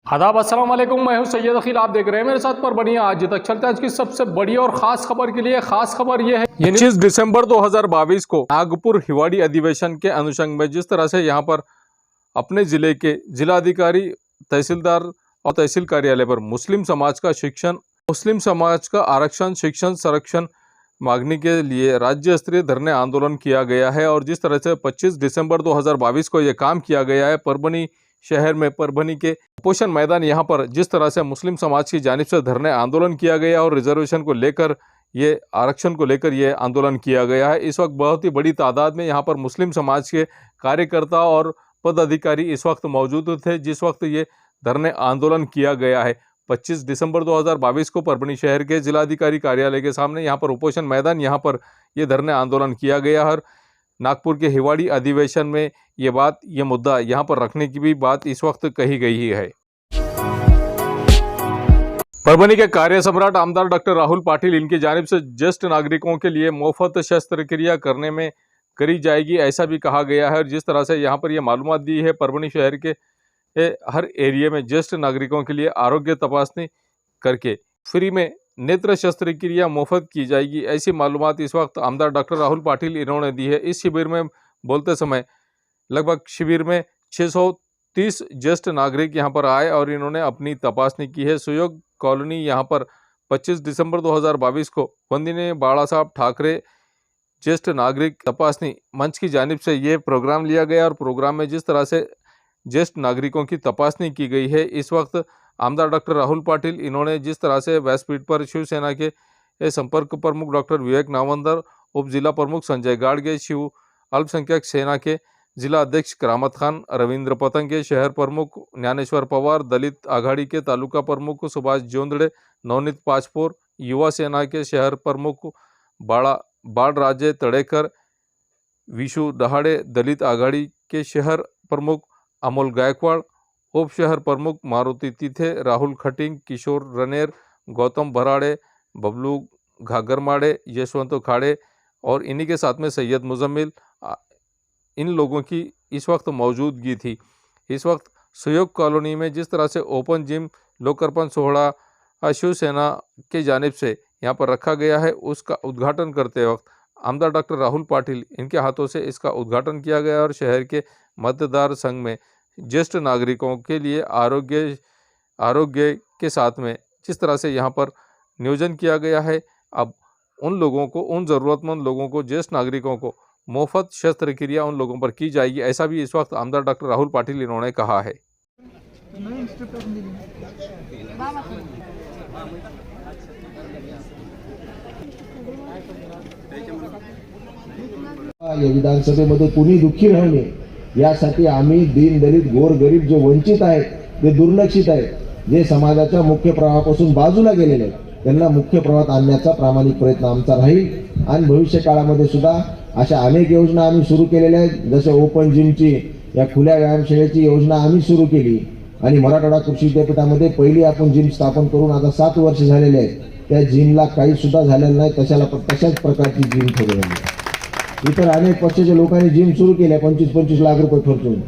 आदाब अस्सलाम वालेकुम, मैं हूं सैयद अखिल। आप देख रहे हैं मेरे साथ पर बनिए आज तक चलते हैं आज की सबसे बड़ी और खास खबर के लिए। खास खबर यह है 25 दिसंबर 2022 को नागपुर हिवाड़ी अधिवेशन के अनुषंग में जिस तरह से यहां पर अपने जिले के जिलाधिकारी, तहसीलदार और तहसील कार्यालय पर मुस्लिम समाज का शिक्षण, मुस्लिम समाज का आरक्षण, शिक्षण संरक्षण मांगने के लिए राज्य स्तरीय धरने आंदोलन किया गया है। और जिस तरह से 25 दिसंबर 2022 को यह काम किया गया है, परभनी शहर में परभनी के पोषण मैदान यहाँ पर जिस तरह से मुस्लिम समाज की जानिब से धरने आंदोलन किया गया और रिजर्वेशन को लेकर, ये आरक्षण को लेकर ये आंदोलन किया गया है। इस वक्त बहुत ही बड़ी तादाद में यहाँ पर मुस्लिम समाज के कार्यकर्ता और पदाधिकारी इस वक्त मौजूद थे जिस वक्त ये धरने आंदोलन किया गया है। 25 दिसंबर 2022 को परभनी शहर के जिलाधिकारी कार्यालय के सामने यहाँ पर उपोषण मैदान यहाँ पर ये धरने आंदोलन किया गया है। नागपुर के हिवाड़ी अधिवेशन में ये मुद्दा यहाँ पर रखने की भी बात इस वक्त कही गई है। परभनी के कार्य सम्राट आमदार डॉक्टर राहुल पाटिल, इनकी जानिब से ज्येष्ठ नागरिकों के लिए मुफ्त शस्त्रक्रिया करने में करी जाएगी, ऐसा भी कहा गया है। और जिस तरह से यहाँ पर यह मालूमात दी है, परभनी शहर के हर एरिया में ज्येष्ठ नागरिकों के लिए आरोग्य तपासनी करके फ्री में नेत्र शस्त्रक्रिया मुफ्त की जाएगी, ऐसी मालूमात इस वक्त आमदार डॉक्टर राहुल पाटिल इन्होंने दी है। इस शिविर में बोलते समय लगभग शिविर में 630 ज्येष्ठ नागरिक यहां पर आए और इन्होंने अपनी तपासनी की है। सुयोग कॉलोनी यहां पर 25 दिसंबर 2022 को वंदनीय बाला साहब ठाकरे ज्येष्ठ नागरिक तपासनी मंच की जानिब से ये प्रोग्राम लिया गया और प्रोग्राम में जिस तरह से ज्येष्ठ नागरिकों की तपासनी की गई है, इस वक्त आमदार डॉक्टर राहुल पाटिल इन्होंने जिस तरह से व्यासपीठ पर शिवसेना के संपर्क प्रमुख डॉक्टर विवेक नावंदर, उप जिला प्रमुख संजय गाड़गे, शिव अल्पसंख्यक सेना के जिला अध्यक्ष करामत खान, रविंद्र पतंगे, शहर प्रमुख ज्ञानेश्वर पवार, दलित आघाड़ी के तालुका प्रमुख सुभाष जोंदड़े, नवनीत पाचपोर, युवा सेना के शहर प्रमुख बाळराजे तड़ेकर, विशु दहाड़े, दलित आघाड़ी के शहर प्रमुख अमोल गायकवाड़, उप शहर प्रमुख मारुति तीथे, राहुल खटिंग, किशोर रनेर, गौतम भराड़े, बबलू घागरमाड़े, यशवंत खाड़े और इन्हीं के साथ में सैयद मुजम्मिल, इन लोगों की इस वक्त मौजूदगी थी। इस वक्त सुयोग कॉलोनी में जिस तरह से ओपन जिम लोकार्पण सोहड़ा शिवसेना की जानिब से यहाँ पर रखा गया है, उसका उद्घाटन करते वक्त आमदार डॉक्टर राहुल पाटिल इनके हाथों से इसका उद्घाटन किया गया और शहर के मतदार संघ में ज्येष्ठ नागरिकों के लिए आरोग्य के साथ में जिस तरह से यहाँ पर नियोजन किया गया है, अब उन लोगों को, उन ज़रूरतमंद लोगों को, ज्येष्ठ नागरिकों को मुफ्त शस्त्रक्रिया उन लोगों पर की जाएगी, ऐसा भी इस वक्त आमदार डॉक्टर राहुल पाटिल इन्होंने कहा है। या विधानसभेमध्ये कुणी दुःखी राहू नये यासाठी आम्ही दीन दलित गोरगरीब जे वंचित आहेत, जे दुर्लक्षित आहेत, जे समाजाच्या मुख्य प्रवाहापासून बाजूला गेलेले आहेत, त्यांना मुख्य प्रवाहात आणण्याचा प्रामाणिक प्रयत्न आमचा राहील। आणि भविष्य काळामध्ये सुद्धा अशा अनेक योजना आम्ही सुरू केलेल्या आहेत, जसे ओपन जिमची, या खुल्या व्यायामशाळेची योजना आम्ही सुरू केली आणि मराठवाडा कृषी विद्यापीठामध्ये पहिली आपण जिम स्थापन करून आता 7 वर्ष झालेले आहेत। त्या जिमला काही सुद्धा झालेलं नाही, तशाच प्रकारची जिम ठेवली आहे। इतर अनेक पक्षाच्या लोकांनी जिम सुरू केल्या 25-25 लाख रुपये खर्चून।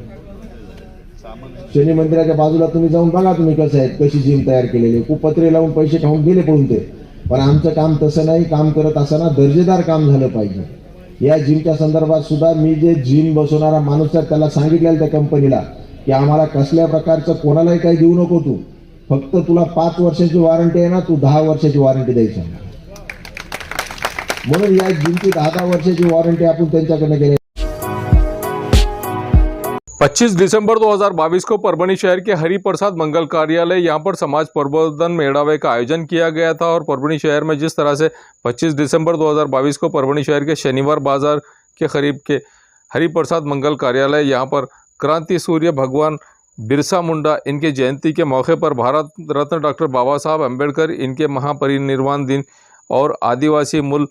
शनी मंदिराच्या बाजूला तुम्ही जाऊन बघा, तुम्ही कसं आहे, कशी जिम तयार केलेली, कुपत्रे लावून पैसे खाऊन गेले पळून ते। पण आमचं काम तसं नाही, काम करत असताना दर्जेदार काम झालं पाहिजे। या जिमच्या संदर्भात सुद्धा मी जे जिम बसवणारा माणूस आहे त्याला सांगितलेलं त्या कंपनीला की आम्हाला कसल्या प्रकारचं कोणालाही काही देऊ नको, तू फक्त तुला 5 वर्षाची वॉरंटी आहे ना, तू 10 वर्षाची वॉरंटी द्यायची। म्हणून या जिमची 10 वर्षाची वॉरंटी आपण त्यांच्याकडे गेले। 25 दिसंबर 2022 को परभनी शहर के हरिप्रसाद मंगल कार्यालय यहाँ पर समाज प्रबोधन मेड़ावे का आयोजन किया गया था। और परभनी शहर में जिस तरह से 25 दिसंबर 2022 को परभनी शहर के शनिवार बाजार के करीब के हरिप्रसाद मंगल कार्यालय यहाँ पर क्रांति सूर्य भगवान बिरसा मुंडा इनके जयंती के मौके पर भारत रत्न डॉक्टर बाबा साहब अम्बेडकर इनके महापरिनिर्वाण दिन और आदिवासी मूल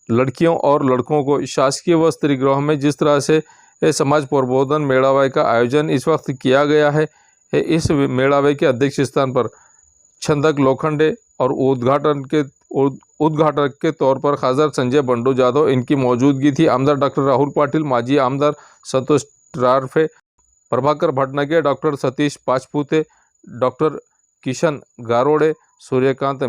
लड़कियों और लड़कों को शासकीय वस्त्र गृह में जिस तरह से समाज प्रबोधन मेड़ावे का आयोजन इस वक्त किया गया है। इस मेड़ावे के अध्यक्ष स्थान पर छंदक लोखंडे और उद्घाटक के तौर पर खासदार संजय बंडू जाधव इनकी मौजूदगी थी। आमदार डॉक्टर राहुल पाटिल, माजी आमदार Santosh Rarphe, Prabhakar Bhatnage, doctor Satish Pachpute, doctor Kishan Garode, Suryakanta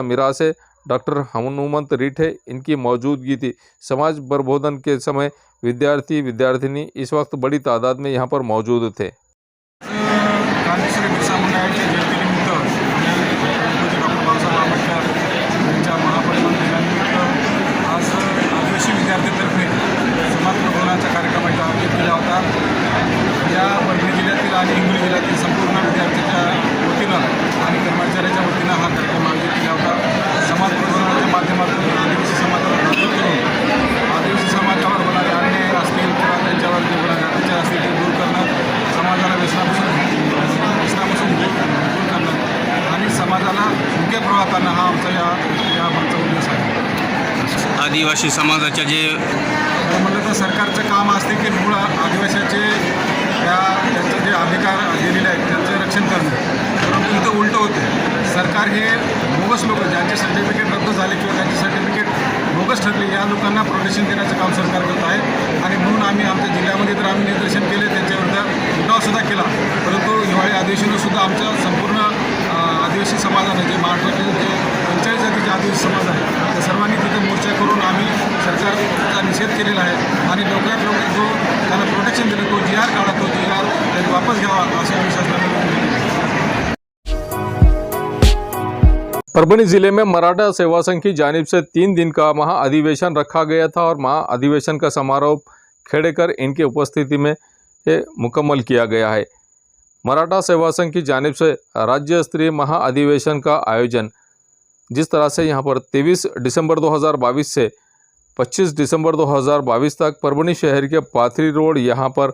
Mirase, doctor Hanumant Reethe इनकी मौजूदगी थी। समाज प्रबोधन के समय विद्यार्थी विद्यार्थिनी इस वक्त बड़ी तादाद में यहाँ पर मौजूद थे। क्रांतिश्री बिरसा मुंडा यांच्या जयंतीनिमित्त पूज्य डॉक्टर बाबासाहेब आंबेडकर यांच्या महापरिनिर्वाण दिनानिमित्त आज आदिवासी विद्यार्थ्यांतर्फे समाज प्रबोधनाचा कार्यक्रम आयोजित केला होता। या परभणी जिल्ह्यातील आणि हिंगोली जिल्ह्यातील संपूर्ण विद्यार्थ्यांच्या वतीनं आणि कर्मचाऱ्यांच्या वतीनं हा कार्यक्रम आयोजित केला होता। समाज प्रबोधनाच्या माध्यमातून आदिवासी समाजाला जागृत करून आदिवासी समाजावर होणारे अन्याय असतील किंवा त्यांच्यावर जे होणारे अत्याचार असतील ते दूर करणं, समाजाला व्यसनापासून दूर करणं आणि समाजाला मुख्य प्रवाहात आणणं हा आमचा या मागचा उद्देश आहे। आदिवासी समाजाच्या जे म्हणलं तर सरकारचं काम असते की मूळ आदिवासीचे त्यांचे जे अधिकार दिलेले आहेत त्यांचं रक्षण करणं, परंतु इथं उलटं होते। सरकार हे बोगस लोक ज्यांचे सर्टिफिकेट रद्द झाले किंवा त्यांचे सर्टिफिकेट बोगस ठरले या लोकांना प्रोटेक्शन देण्याचं काम सरकार करत आहे आणि म्हणून आम्ही आमच्या जिल्ह्यामध्ये तर आम्ही निदर्शन केले, त्यांच्याविरुद्ध उठावसुद्धा केला। परंतु हिवाळी अधिवेशनासुद्धा आमच्या संपूर्ण आदिवासी समाजाने जे महाराष्ट्रातील जे 45 जातीचे आदिवासी समाज आहे त्या सर्वांनी तिथे मोर्चा करून आम्ही सरकारचा निषेध केलेला आहे आणि लवकरात लवकर जो त्यांना प्रोटेक्शन दिलं तो GR काढा, तो GR त्यांनी वापस घ्यावा असे आम्ही शासनाला। परभणी जिले में मराठा सेवा संघ की जानिब से 3 दिन का महाअधिवेशन रखा गया था और महाअधिवेशन का समारोह खेड़ेकर इनकी उपस्थिति में मुकम्मल किया गया है। मराठा सेवा संघ की जानिब से राज्य स्तरीय महाअधिवेशन का आयोजन जिस तरह से यहाँ पर 23 दिसंबर 2022 से 25 दिसंबर 2022 तक परभणी शहर के पाथरी रोड यहाँ पर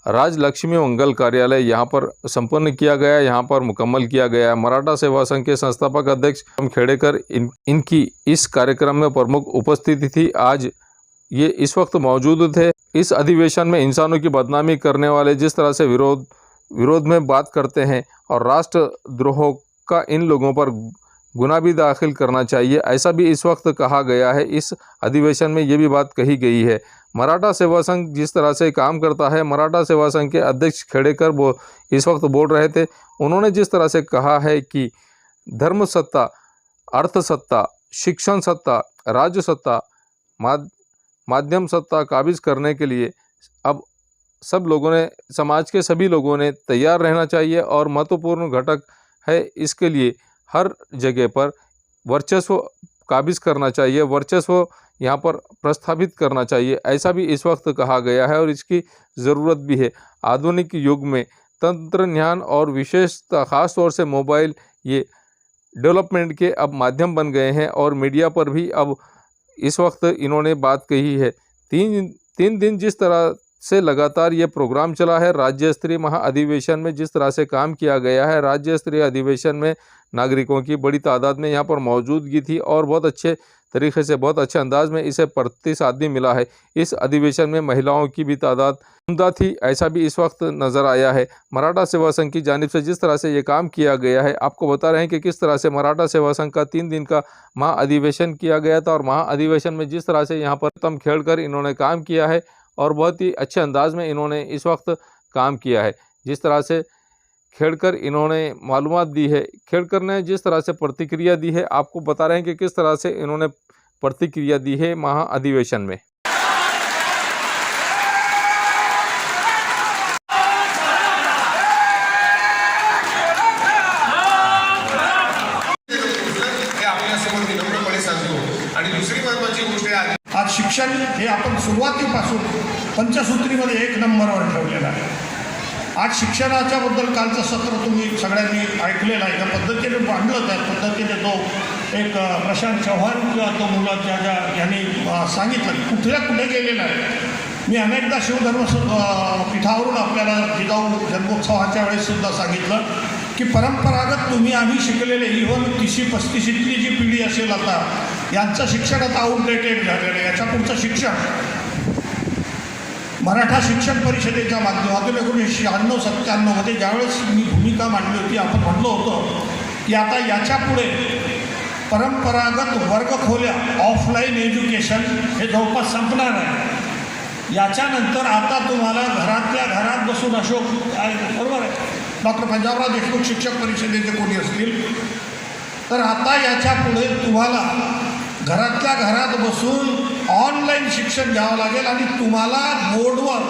राजलक्ष्मी मंगल कार्यालय यहाँ पर संपन्न किया गया, यहाँ पर मुकम्मल किया गया। मराठा सेवा संघ के संस्थापक अध्यक्ष खेड़ेकर इनकी इस कार्यक्रम में प्रमुख उपस्थिति थी। आज ये इस वक्त मौजूद थे। इस अधिवेशन में इंसानों की बदनामी करने वाले जिस तरह से विरोध में बात करते हैं और राष्ट्रद्रोह का इन लोगों पर गुनाह भी दाखिल करना चाहिए, ऐसा भी इस वक्त कहा गया है। इस अधिवेशन में ये भी बात कही गई है। मराठा सेवा संघ जिस तरह से काम करता है, मराठा सेवा संघ के अध्यक्ष खेड़ेकर वो इस वक्त बोल रहे थे। उन्होंने जिस तरह से कहा है कि धर्म सत्ता, अर्थ सत्ता, शिक्षण सत्ता, राज्य सत्ता, माध्यम सत्ता काबिज करने के लिए अब सब लोगों ने, समाज के सभी लोगों ने तैयार रहना चाहिए और महत्वपूर्ण घटक है। इसके लिए हर जगह पर वर्चस्व काबिज करना चाहिए, वर्चस्व यहाँ पर प्रस्थापित करना चाहिए, ऐसा भी इस वक्त कहा गया है और इसकी ज़रूरत भी है। आधुनिक युग में तंत्रज्ञान और विशेषतः ख़ास तौर से मोबाइल ये डेवलपमेंट के अब माध्यम बन गए हैं और मीडिया पर भी अब इस वक्त इन्होंने बात कही है। तीन दिन जिस तरह से लगातार ये प्रोग्राम चला है, राज्य स्तरीय महाअधिवेशन में जिस तरह से काम किया गया है, राज्य स्तरीय अधिवेशन में नागरिकों की बड़ी तादाद में यहाँ पर मौजूदगी थी और बहुत अच्छे तरीके से, बहुत अच्छे अंदाज में इसे प्रतिसाद भी मिला है। इस अधिवेशन में महिलाओं की भी तादाद उम्दा थी, ऐसा भी इस वक्त नज़र आया है। मराठा सेवा संघ की जानिब से जिस तरह से ये काम किया गया है, आपको बता रहे हैं कि किस तरह से मराठा सेवा संघ का 3 दिन का महाअधिवेशन किया गया था और महाअधिवेशन में जिस तरह से यहाँ पर तम खेड़कर इन्होंने काम किया है और बहुत ही अच्छे अंदाज में इन्होंने इस वक्त काम किया है। जिस तरह से खेड़कर इन्होंने मालूमात दी है, खेड़कर ने जिस तरह से प्रतिक्रिया दी है, आपको बता रहे हैं कि किस तरह से इन्होंने प्रतिक्रिया दी है महाअधिवेशन में। आणि दुसरी महत्त्वाची गोष्ट आहे, आज शिक्षण हे आपण सुरुवातीपासून पंचसूत्रीमध्ये 1 नंबरवर ठेवलेलं आहे। आज शिक्षणाच्या बद्दल कालचं सत्र तुम्ही सगळ्यांनी ऐकलेलं आहे, त्या पद्धतीने मांडलं, त्या पद्धतीने तो एक प्रशांत चव्हाण किंवा तो मुलाच्या यांनी सांगितलं कुठे गेलेलं आहे। मी अनेकदा शिवधर्म पीठावरून आपल्याला जिजाऊ जन्मोत्सवाच्या वेळेससुद्धा सांगितलं की परंपरागत आम्ही शिकलेले इव्हन 30-35ची जी पिढी असेल आता, यांचं शिक्षण आता आउटडेटेड झालेलं आहे। याच्या पुढचं शिक्षण मराठा शिक्षण परिषदेच्या माध्यमातून 1996-97मध्ये ज्यावेळेस मी भूमिका मांडली होती, आपण म्हटलं होतं की आता याच्या पुढे परंपरागत वर्गखोल्या ऑफलाईन एज्युकेशन हे जवळपास संपणार आहे। याच्यानंतर आता तुम्हाला घरातल्या घरात बसून अशोक बरोबर डॉक्टर पंजाबराव देशमुख शिक्षक परिषदेचे कोणी असतील, तर आता याच्या पुढे तुम्हाला घरातल्या घरात बसून ऑनलाईन शिक्षण घ्यावं लागेल आणि तुम्हाला बोर्डवर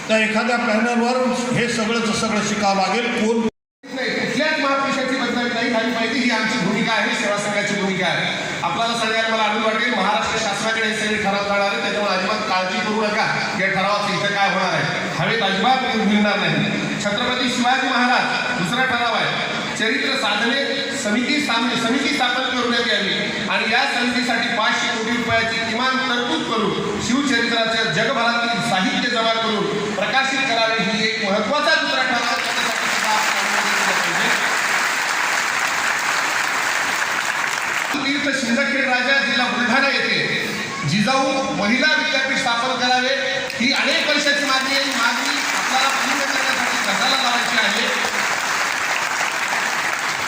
त्या एखाद्या पॅनलवर हे सगळं शिकावं लागेल. कोण नाही, कुठल्याच महापुरुषाची बदनामी नाही झाली पाहिजे, ही आमची भूमिका आहे, सेवा संघाची भूमिका आहे. आपल्याला सगळ्यांना मला आढळून वाटेल महाराष्ट्र शासनाकडे हे सगळे ठराव काढणार आहे, त्याच्यामुळे अजिबात काळजी करू नका. या ठरावाचं इथं काय होणार आहे हवेत अजिबात मिळणार नाही. छत्रपती शिवाजी महाराज दुसरा ठराव आहे, चरित्र साधने समिती स्थापन करण्यात यावी आणि या समितीसाठी 500 कोटी रुपयाची किमान तरतूद करून शिवचरित्राचे जगभरातील साहित्य जमा करून प्रकाशित करावे, ही एक महत्त्वाचा दुसरा ठराव. तीर्थ सिंदखेड राजा जिल्हा बुलढाणा येथे जिजाऊ महिला विद्यापीठ स्थापन करावे, ही अनेक वर्षाची मागणी आहे. मागणी आपल्याला पूर्ण करण्यासाठी गजाला लावायची आहे.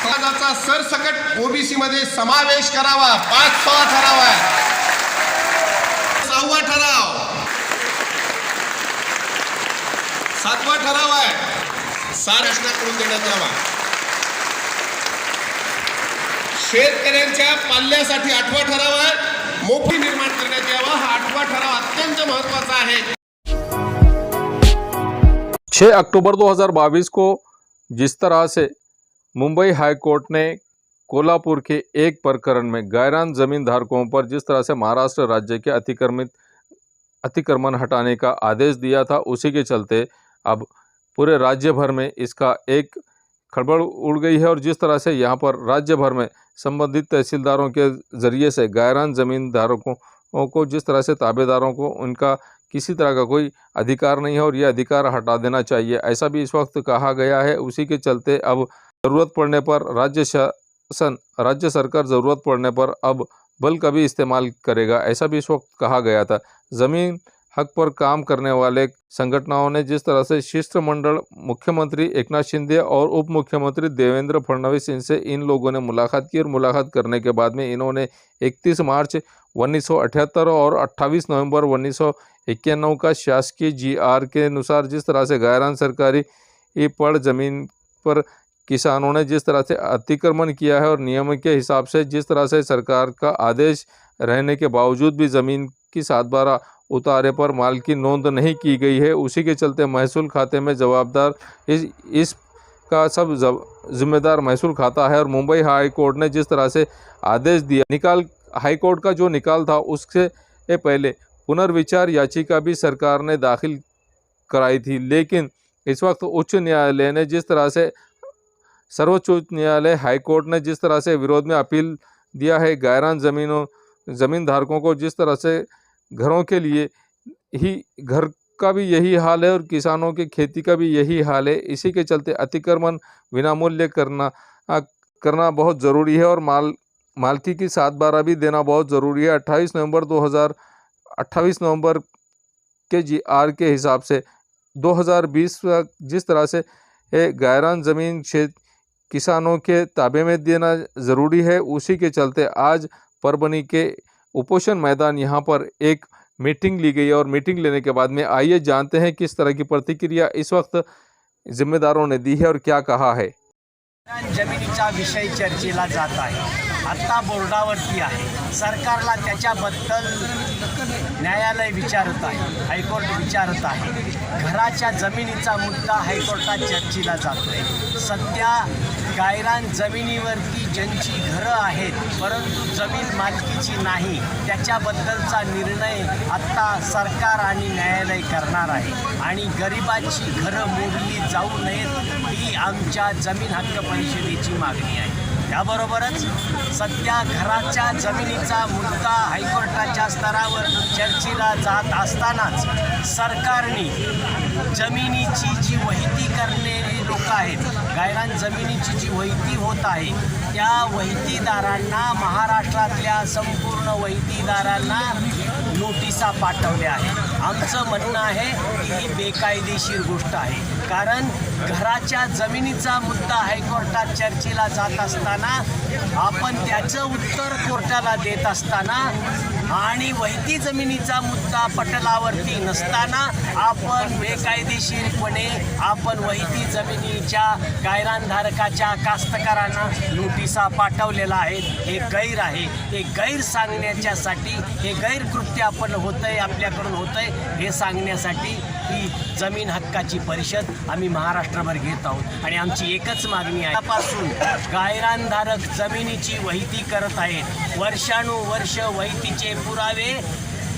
समाजाचा सरसकट ओबीसी मध्ये समावेश करावा. 5वा ठराव आहे. 6वा ठराव, 7वा ठराव आहे. रचना करून देण्यात यावा. शेतकऱ्यांच्या पाल्यासाठी 8वा ठराव आहे. मोफी निर्माण करण्यात यावा. हा 8वा ठराव अत्यंत महत्वाचा आहे. 6 अक्टूबर 2022 को जिस तरह से मुंबई हाई कोर्ट ने कोल्हापुर के एक प्रकरण में गायरान जमीन धारकों पर जिस तरह से महाराष्ट्र राज्य के अतिक्रमण हटाने का आदेश दिया था, उसी के चलते अब पूरे राज्य भर में इसका एक खड़बड़ उड़ गई है। और जिस तरह से यहाँ पर राज्य भर में संबंधित तहसीलदारों के ज़रिए से गायरान ज़मीन धारकों को जिस तरह से ताबेदारों को उनका किसी तरह का कोई अधिकार नहीं है और ये अधिकार हटा देना चाहिए, ऐसा भी इस वक्त कहा गया है। उसी के चलते अब ज़रूरत पड़ने पर राज्य सरकार ज़रूरत पड़ने पर अब बल का भी इस्तेमाल करेगा, ऐसा भी इस वक्त कहा गया था। ज़मीन हक पर काम करने वाले संगठनों ने जिस तरह से शिष्टमंडल मुख्यमंत्री एकनाथ शिंदे और उप मुख्यमंत्री देवेंद्र फडणवीस इनसे इन लोगों ने मुलाकात की और मुलाकात करने के बाद में इन्होंने 31 मार्च 1978 और 28 नवंबर 1991 का शासकीय GR के अनुसार जिस तरह से गायरान सरकारी पड़ जमीन पर किसानों ने जिस तरह से अतिक्रमण किया है और नियम के हिसाब से जिस तरह से सरकार का आदेश रहने के बावजूद भी ज़मीन की 7/12 उतारे पर माल की नोंद नहीं की गई है, उसी के चलते महसूल खाते में जवाबदार इस का सब जिम्मेदार महसूल खाता है। और मुंबई हाई कोर्ट ने जिस तरह से आदेश दिया, हाई कोर्ट का जो निकाल था उससे पहले पुनर्विचार याचिका भी सरकार ने दाखिल कराई थी, लेकिन इस वक्त उच्च न्यायालय ने जिस तरह से सर्वोच्च न्यायालय हाई कोर्ट ने जिस तरह से विरोध में अपील दिया है, गायरान ज़मीन धारकों को जिस तरह से घरों के लिए ही घर का भी यही हाल है और किसानों की खेती का भी यही हाल है। इसी के चलते अतिक्रमण विनामूल्य करना बहुत ज़रूरी है और मालकी की 7/12 भी देना बहुत ज़रूरी है। 28 नवंबर के GR के हिसाब से 2020 जिस तरह से गायरान ज़मीन क्षेत्र किसानों के ताबे में देना ज़रूरी है, उसी के चलते आज परभनी के उपोषण मैदान यहाँ पर एक मीटिंग ली गई और मीटिंग लेने के बाद में आइए जानते हैं किस तरह की प्रतिक्रिया इस वक्त जिम्मेदारों ने दी है और क्या कहा है। जमिनीचा विषय चर्चेला जात आहे, आत्ता बोर्डावरती आहे. सरकारला त्याच्याबद्दल न्यायालय विचारत आहे, हायकोर्ट विचारत आहे. घराच्या जमिनीचा मुद्दा हायकोर्टात चर्चेला जातोय. सध्या गायरान जमिनीवरती ज्यांची घरं आहेत परंतु जमीन मालकीची नाही, त्याच्याबद्दलचा निर्णय आत्ता सरकार आणि न्यायालय करणार आहे आणि गरिबांची घरं मोडली जाऊ नयेत ही आमच्या जमीन हक्क परिषदेची मागणी आहे. त्याबरोबरच सध्या घराच्या जमिनीचा मुद्दा हायकोर्टाच्या स्तरावर चर्चेला जात असतानाच सरकारने जमिनीची जी वहिती करणारी लोक आहेत, गायरान जमिनीची जी वहिती होत आहे त्या वहितीदारांना, महाराष्ट्रातल्या संपूर्ण वहितीदारांना नोटिसा पाठवल्या आहेत. आमचं म्हणणं आहे की ही बेकायदेशीर गोष्ट आहे. कारण घराच्या जमिनीचा मुद्दा हायकोर्टात चर्चेला जात असताना आपण त्याचं उत्तर कोर्टाला देत असताना आणि वैती जमिनीचा मुद्दा पटलावरती नसताना आपण बेकायदेशीरपणे आपण वैती जमिनीच्या गायरानधारकाच्या कास्तकारांना नोटिसा पाठवलेला आहे. हे गैर आहे. हे गैर सांगण्याच्यासाठी हे गैरकृत्य आपण होतंय आपल्याकडून होतंय हे सांगण्यासाठी ही जमीन हक्काची परिषद आम्ही महाराष्ट्रभर घेत आहोत. आणि आमची एकच मागणी आहे, त्यापासून गायरानधारक जमिनीची वैती करत आहेत. वर्षानुवर्ष वैतीचे पुरावे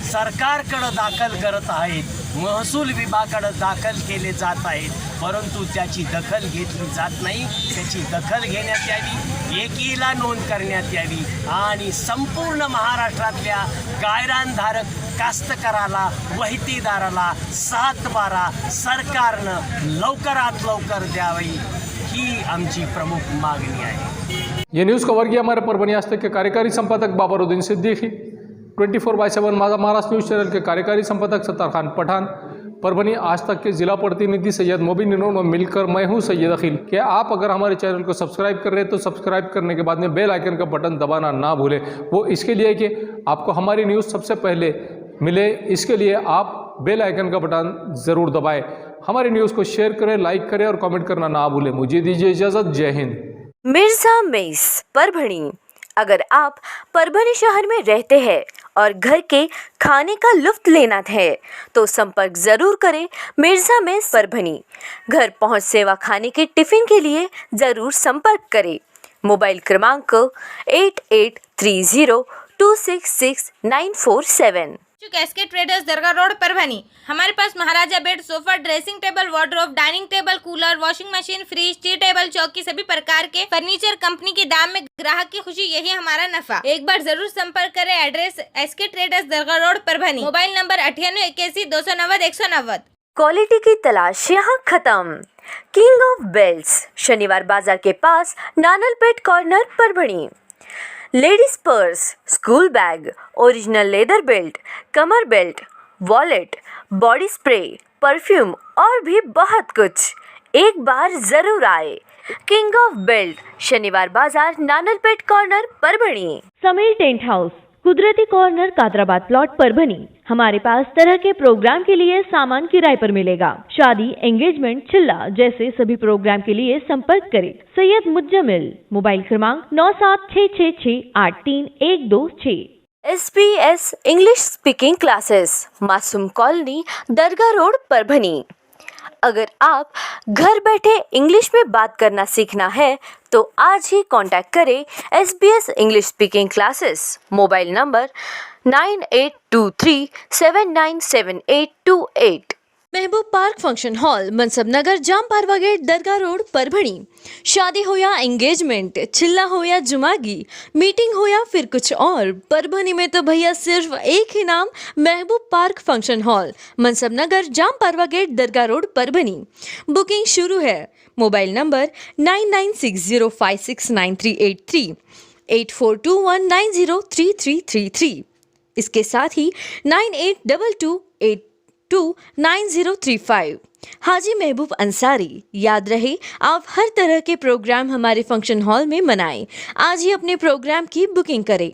सरकारकडं दाखल करत आहेत. महसूल विभागाकडं दाखल केले जात आहेत. परंतु त्याची दखल घेतली जात नाही. त्याची दखल घेण्यात यावी, एकीला नोंद करण्यात यावी आणि संपूर्ण महाराष्ट्रातल्या गायरानधारक कास्तकाराला वहितीदाराला 7/12 सरकारनं लवकरात लवकर द्यावी ही आमची प्रमुख मागणी आहे. ये न्यूज़ कवर किया हमारे परभनी आज तक के कार्यकारी संपादक बाबरुद्दीन सिद्दीकी, 24/7 महाराष्ट्र न्यूज़ चैनल के कार्यकारी संपादक सत्तार खान पठान, परभनी आज तक के जिला प्रतिनिधि सैयद मोबिन इन्होंने मिलकर मैं हूँ सैयद अखिल। क्या आप अगर हमारे चैनल को सब्सक्राइब कर रहे हैं तो सब्सक्राइब करने के बाद में बेल आइकन का बटन दबाना ना भूलें। वो इसके लिए कि आपको हमारी न्यूज़ सबसे पहले मिले, इसके लिए आप बेल आइकन का बटन ज़रूर दबाएं। हमारी न्यूज़ को शेयर करें, लाइक करें और कमेंट करना ना भूलें। मुझे दीजिए इजाज़त। जय हिंद। मिर्जा मेस परभणी। अगर आप परभणी शहर में रहते हैं और घर के खाने का लुत्फ लेना है तो संपर्क ज़रूर करें मिर्जा मेस परभणी। घर पहुंच सेवा खाने के टिफ़िन के लिए ज़रूर संपर्क करें। मोबाइल क्रमांक 8830266947। SK traders Dargah road Parbhani. हमारे पास Maharaja bed, sofa, dressing table, wardrobe, dining table, cooler, washing machine, fridge, tea table, चौकी सभी प्रकार के फर्नीचर कंपनी के दाम में ग्राहक की खुशी, यही हमारा नफा। एक बार जरूर संपर्क करें। Address SK traders Dargah road Parbhani. Mobile number 9881 quality की तलाश यहाँ खत्म। King of belts, Shaniwar Bazaar के पास, Nanalpeth corner Parbhani. Ladies purse, school bag, original leather belt, कमर belt, wallet, body spray, perfume और भी बहुत कुछ। एक बार ज़रूर आए। King of belt, Shaniwar Bazaar, Nanalpeth corner Parbhani. Sameer tent house, Kudrati corner, Kadrabad plot Parbhani. हमारे पास तरह के प्रोग्राम के लिए सामान किराए पर मिलेगा। शादी, एंगेजमेंट, चिल्ला जैसे सभी प्रोग्राम के लिए संपर्क करें सैयद मुज्जमिल। मोबाइल क्रमांक 9766683126। SBS इंग्लिश स्पीकिंग क्लासेस, मासूम कॉलोनी, दरगाह रोड परभणी। अगर आप घर बैठे इंग्लिश में बात करना सीखना है तो आज ही कांटेक्ट करें SBS English speaking classes. Mobile number 9823797828। महबूब पार्क फंक्शन हॉल, मनसब नगर, जाम पारवा गेट, दरगाह रोड परभणी। शादी हो या एंगेजमेंट, चिल्ला हो या जुमागी, मीटिंग हो या फिर कुछ और, परभणी में तो भैया सिर्फ एक ही नाम, महबूब पार्क फंक्शन हॉल, मनसब नगर, जाम पारवा गेट, दरगाह रोड परभणी। बुकिंग शुरू है। Mobile number 9960569383, 8421903333। इसके साथ ही 9822829035। हाजी महबूब अंसारी। याद रहे, आप हर तरह के प्रोग्राम हमारे फंक्शन हॉल में मनाएं। आज ही अपने प्रोग्राम की बुकिंग करें।